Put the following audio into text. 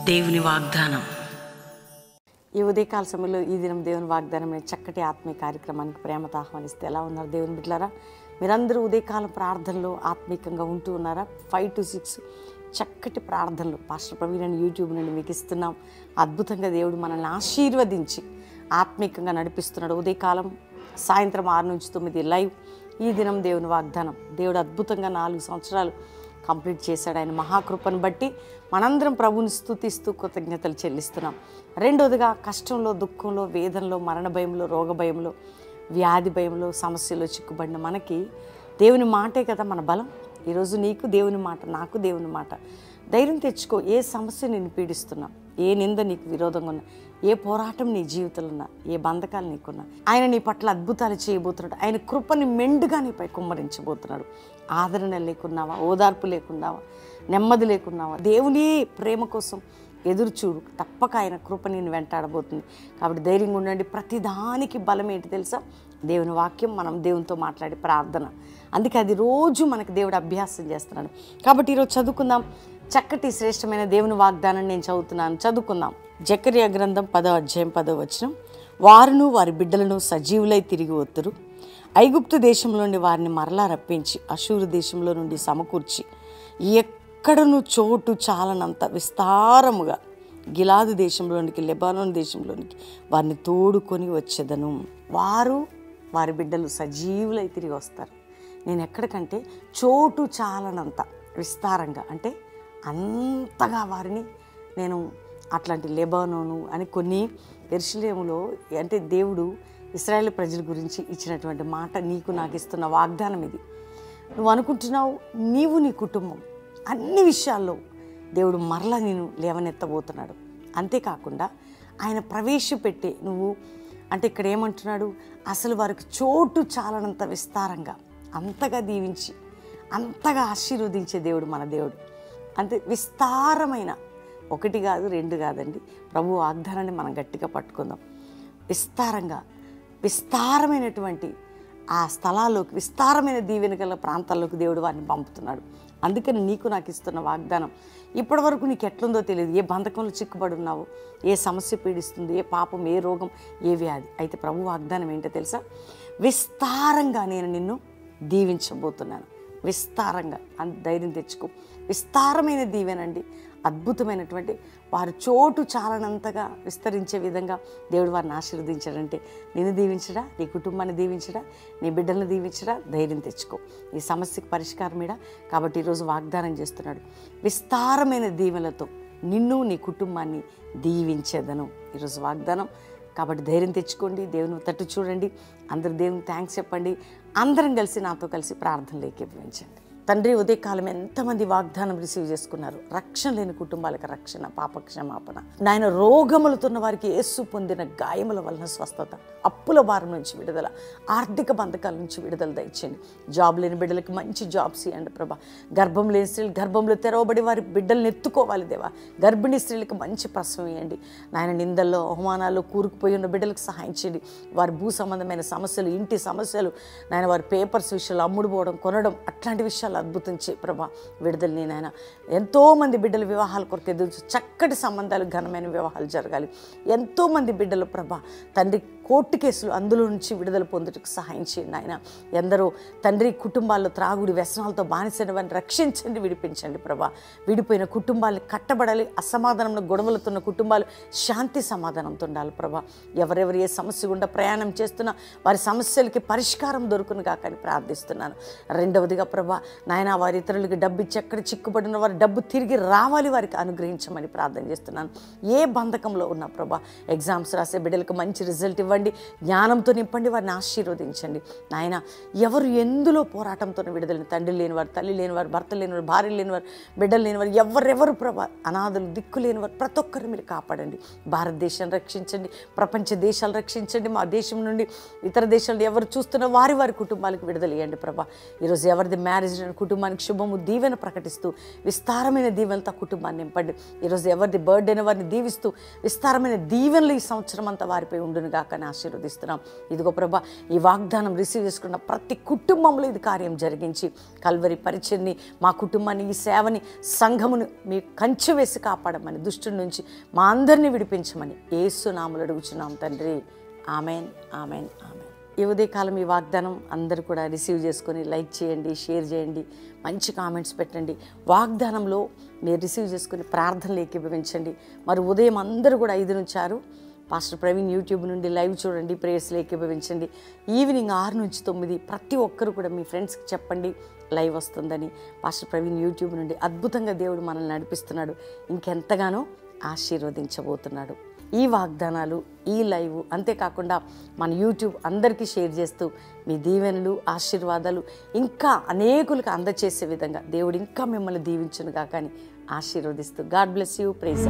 దేవుని వాగ్దానం. ఈ ఉదయకాల సమయంలో ఈ దినం దేవుని వాగ్దానం అనే చక్కటి ఆత్మీయ కార్యక్రమానికి ప్రేమతో ఆహ్వానిస్తే ఎలా ఉన్నారు దేవుని బిడ్డలారా? మీరందరూ ఉదయకాలం ప్రార్థనలో ఆత్మీకంగా ఉంటూ ఉన్నారా? 5 to 6 చక్కటి ప్రార్థనలు పాస్టర్ ప్రవీణ్ అని యూట్యూబ్ నుండి మీకు ఇస్తున్నాం. అద్భుతంగా దేవుడు మనల్ని ఆశీర్వదించి ఆత్మీకంగా నడిపిస్తున్నాడు. ఉదయకాలం సాయంత్రం 6 నుంచి 9 లైవ్. ఈ దినం దేవుని వాగ్దానం. దేవుడు అద్భుతంగా 4 సంవత్సరాలు కంప్లీట్ చేశాడు. ఆయన మహాకృపను బట్టి మనందరం ప్రభుని స్తుతిస్తూ కృతజ్ఞతలు చెల్లిస్తున్నాం. రెండోదిగా కష్టంలో, దుఃఖంలో, వేదనలో, మరణ భయంలో, రోగ భయంలో, వ్యాధి భయంలో, సమస్యలో చిక్కుబడిన మనకి దేవుని మాటే కదా మన బలం. ఈరోజు నీకు దేవుని మాట, నాకు దేవుని మాట. ధైర్యం తెచ్చుకో. ఏ సమస్య నేను పీడిస్తున్నా, ఏ నింద నీకు విరోధంగా ఉన్నా, ఏ పోరాటం నీ జీవితంలో ఉన్నా, ఏ బంధకాలు నీకున్నా, ఆయన నీ పట్ల అద్భుతాలు చేయబోతున్నాడు. ఆయన కృపని మెండుగా నీపై కుమ్మరించబోతున్నాడు. ఆదరణ లేకున్నావా, ఓదార్పు లేకున్నావా, నెమ్మది లేకున్నావా, దేవుని ప్రేమ కోసం ఎదురు చూడు. తప్పక ఆయన కృప నేను వెంటాడబోతుంది. కాబట్టి ధైర్యంగా ఉండండి. ప్రతిదానికి బలం ఏంటి తెలుసా? దేవుని వాక్యం. మనం దేవునితో మాట్లాడే ప్రార్థన. అందుకే అది రోజు మనకు దేవుడు అభ్యాసం చేస్తున్నాడు. కాబట్టి ఈరోజు చదువుకుందాం. చక్కటి శ్రేష్టమైన దేవుని వాగ్దానం నేను చదువుకుందాం. జకర్యా గ్రంథం 10వ అధ్యాయం 10వ వచనం. వారును వారి బిడ్డలను సజీవులై తిరిగి వత్తురు. ఐగుప్తు దేశంలో నుండి వారిని మరలా రప్పించి అషూరు దేశంలో నుండి సమకూర్చి ఎక్కడను చోటు చాలనంత విస్తారముగా గిలాదు దేశంలోనికి, లెబానోన్ దేశంలోనికి వారిని తోడుకొని వచ్చేదను. వారు వారి బిడ్డలు సజీవులై తిరిగి వస్తారు. నేను ఎక్కడికంటే చోటు చాలనంత విస్తారంగా, అంటే అంతగా వారిని నేను అట్లాంటి లెబానోను అని కొన్ని యెరూషలేములో, అంటే దేవుడు ఇశ్రాయేలు ప్రజల గురించి ఇచ్చినటువంటి మాట, నీకు నాకు ఇస్తున్న వాగ్దానం ఇది. నువ్వు అనుకుంటున్నావు నీవు నీ కుటుంబం అన్ని విషయాల్లో దేవుడు మరలా నేను లేవనెత్తబోతున్నాడు. అంతేకాకుండా ఆయన ప్రవేశపెట్టే నువ్వు అంటే ఇక్కడ ఏమంటున్నాడు, అసలు వారికి చోటు చాలనంత విస్తారంగా అంతగా దీవించి అంతగా ఆశీర్వదించే దేవుడు మన దేవుడు. అంతే విస్తారమైన, 1 కాదు 2 కాదండి. ప్రభు వాగ్దానాన్ని మనం గట్టిగా పట్టుకుందాం. విస్తారంగా, విస్తారమైనటువంటి ఆ స్థలాల్లోకి, విస్తారమైన దీవెన గల ప్రాంతాల్లోకి దేవుడు వారిని పంపుతున్నాడు. అందుకని నీకు నాకు ఇస్తున్న వాగ్దానం. ఇప్పటి వరకు నీకు ఎట్లుందో తెలియదు. ఏ బంధకంలో చిక్కుబడి ఉన్నావు, ఏ సమస్య పీడిస్తుంది, ఏ పాపం, ఏ రోగం, ఏ వ్యాధి. అయితే ప్రభు వాగ్దానం ఏంటో తెలుసా? విస్తారంగా నేను నిన్ను దీవించబోతున్నాను. విస్తారంగా. ధైర్యం తెచ్చుకో. విస్తారమైన దీవెనండి. అద్భుతమైనటువంటి వారు చోటు చాలనంతగా విస్తరించే విధంగా దేవుడు వారిని ఆశీర్వదించాడంటే నిన్ను దీవించడా, నీ కుటుంబాన్ని దీవించడా, నీ బిడ్డలను దీవించడా? ధైర్యం తెచ్చుకో. ఈ సమస్యకి పరిష్కారమేడా? కాబట్టి ఈరోజు వాగ్దానం చేస్తున్నాడు, విస్తారమైన దీవెనలతో నిన్ను నీ కుటుంబాన్ని దీవించేదను. ఈరోజు వాగ్దానం. కాబట్టి ధైర్యం తెచ్చుకోండి. దేవుని తట్టు చూడండి. అందరూ దేవునికి థ్యాంక్స్ చెప్పండి. అందరం కలిసి నాతో కలిసి ప్రార్థనలు ఏకీభవించండి. తండ్రి, ఉదయకాలం ఎంతమంది వాగ్దానం రిసీవ్ చేసుకున్నారు. రక్షణ లేని కుటుంబాలకు రక్షణ, పాప క్షమాపణ. నాయన, రోగములతున్న వారికి యేసు పొందిన గాయముల వలన స్వస్థత, అప్పుల భారం నుంచి విడుదల, ఆర్థిక బంధకాల నుంచి విడుదల దయచేయండి. జాబ్ లేని బిడ్డలకి మంచి జాబ్స్ ఇవ్వండి ప్రభా. గర్భం లేని స్త్రీలు గర్భంలో తెరవబడి వారి బిడ్డలను ఎత్తుకోవాలి దేవా. గర్భిణీ స్త్రీలకు మంచి ప్రసవం ఇవ్వండి నాయన. నిందల్లో, అవమానాల్లో కూరుకుపోయి ఉన్న బిడ్డలకు సహాయం చేయండి. వారి భూ సంబంధమైన సమస్యలు, ఇంటి సమస్యలు నాయన, వారి పేపర్స్ విషయాలు, అమ్ముడు పోవడం, కొనడం, అట్లాంటి విషయాలు అద్భుతం చే ప్రభా. విడుదలని నాయన. ఎంతోమంది బిడ్డలు వివాహాల కొరకు ఎదురు, చక్కటి సంబంధాలు, ఘనమైన వివాహాలు జరగాలి. ఎంతోమంది బిడ్డలు ప్రభా తండ్రి కోర్టు కేసులు, అందులో నుంచి విడుదల పొందుటకు సహాయం చేయండి ఆయన. ఎందరో తండ్రి కుటుంబాల్లో త్రాగుడి వ్యసనాలతో బానిసైన వారిని రక్షించండి, విడిపించండి ప్రభా. విడిపోయిన కుటుంబాలను కట్టబడాలి. అసమాధానంలో గొడవలుతున్న కుటుంబాలు శాంతి సమాధానంతో ఉండాలి ప్రభా. ఎవరెవరు ఏ సమస్య గుండా ప్రయాణం చేస్తున్నా వారి సమస్యలకి పరిష్కారం దొరుకును కాక అని ప్రార్థిస్తున్నాను. రెండవదిగా ప్రభా నాయన, వారి ఇతరులకి డబ్బు ఇచ్చి ఎక్కడ చిక్కుబడిన వారి డబ్బు తిరిగి రావాలి, వారికి అనుగ్రహించమని ప్రార్థన చేస్తున్నాను. ఏ బంధకంలో ఉన్న ప్రభా, ఎగ్జామ్స్ రాసే బిడ్డలకు మంచి రిజల్ట్ ఇవ్వండి, జ్ఞానంతో నింపండి, వారిని ఆశీర్వదించండి నాయన. ఎవరు ఎందులో పోరాటంతో విడుదలని, తండ్రి లేనివారు, తల్లి లేనివారు, భర్త లేనివారు, భార్య లేనివారు, బిడ్డలు లేనివారు, ఎవరెవరు ప్రభా, అనాథలు, దిక్కు లేనివారు, ప్రతి ఒక్కరు మీరు కాపాడండి. భారతదేశాన్ని రక్షించండి, ప్రపంచ దేశాలు రక్షించండి. మా దేశం నుండి ఇతర దేశాలు ఎవరు చూస్తున్న వారి వారి కుటుంబాలకు విడుదల ఇవ్వండి ప్రభా. ఈరోజు ఎవరిది మ్యారేజ్ కుటుంబానికి శుభము, దీవెన ప్రకటిస్తూ విస్తారమైన దీవెనలతో కుటుంబాన్ని నింపండి. ఈరోజు ఎవరిది బర్త్డే అయిన వారిని దీవిస్తూ విస్తారమైన దీవెనలు ఈ సంవత్సరం అంతా వారిపై ఉండును గాక అని ఆశీర్వదిస్తున్నాం. ఇదిగో ప్రభా, ఈ వాగ్దానం రిసీవ్ చేసుకున్న ప్రతి కుటుంబంలో ఇది కార్యం జరిగించి కల్వరి పరిచర్ని, మా కుటుంబాన్ని, ఈ సేవని, సంఘమును మీ కంచె వేసి కాపాడమని, దుష్టుడి నుంచి మా అందరినీ విడిపించమని యేసు నామములో అడుగుచున్నాం తండ్రి. Amen, amen, amen. ఈ ఉదయకాలం ఈ వాగ్దానం అందరూ కూడా రిసీవ్ చేసుకొని లైక్ చేయండి, షేర్ చేయండి, మంచి కామెంట్స్ పెట్టండి. వాగ్దానంలో మీరు రిసీవ్ చేసుకుని ప్రార్థనలు ఏకీభవించండి. మరి ఉదయం అందరూ కూడా 5 నుంచి 6 పాస్టర్ ప్రవీణ్ యూట్యూబ్ నుండి లైవ్ చూడండి, ప్రేయర్స్లో ఏకీభవించండి. ఈవినింగ్ 6 నుంచి 9 ప్రతి ఒక్కరు కూడా మీ ఫ్రెండ్స్కి చెప్పండి లైవ్ వస్తుందని. పాస్టర్ ప్రవీణ్ యూట్యూబ్ నుండి అద్భుతంగా దేవుడు మనల్ని నడిపిస్తున్నాడు, ఇంకెంతగానో ఆశీర్వదించబోతున్నాడు. ఈ వాగ్దానాలు, ఈ లైవ్, అంతేకాకుండా మన యూట్యూబ్ అందరికీ షేర్ చేస్తూ మీ దీవెనలు, ఆశీర్వాదాలు ఇంకా అనేకులకు అందచేసే విధంగా దేవుడు ఇంకా మిమ్మల్ని దీవించునుగా కానీ ఆశీర్వదిస్తూ. God bless you. ప్రైజ్.